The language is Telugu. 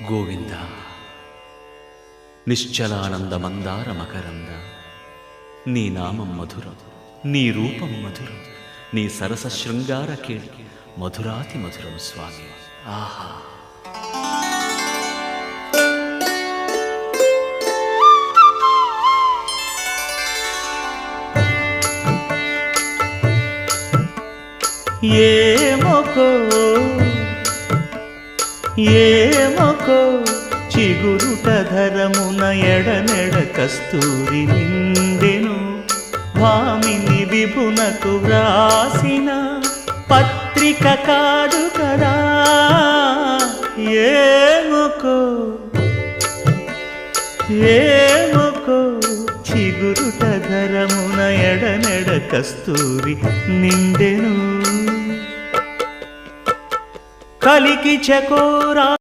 గోవింద నిశ్చలానంద మందార మకరంద నీ నామం మధురం, నీ రూపం మధురం, నీ సరస శృంగార కేళి మధురాతి మధురం స్వామి. ఆహా! ఏమొకో చిగురుట ధరమున ఎడనెడ కస్తూరి నిండెను, భామిని విభునకు వ్రాసిన పత్రిక కాదు కదా. ఏమొకో చిగురుట ధరమున ఎడనెడ కస్తూరి నిండెను, కలికి చకోరా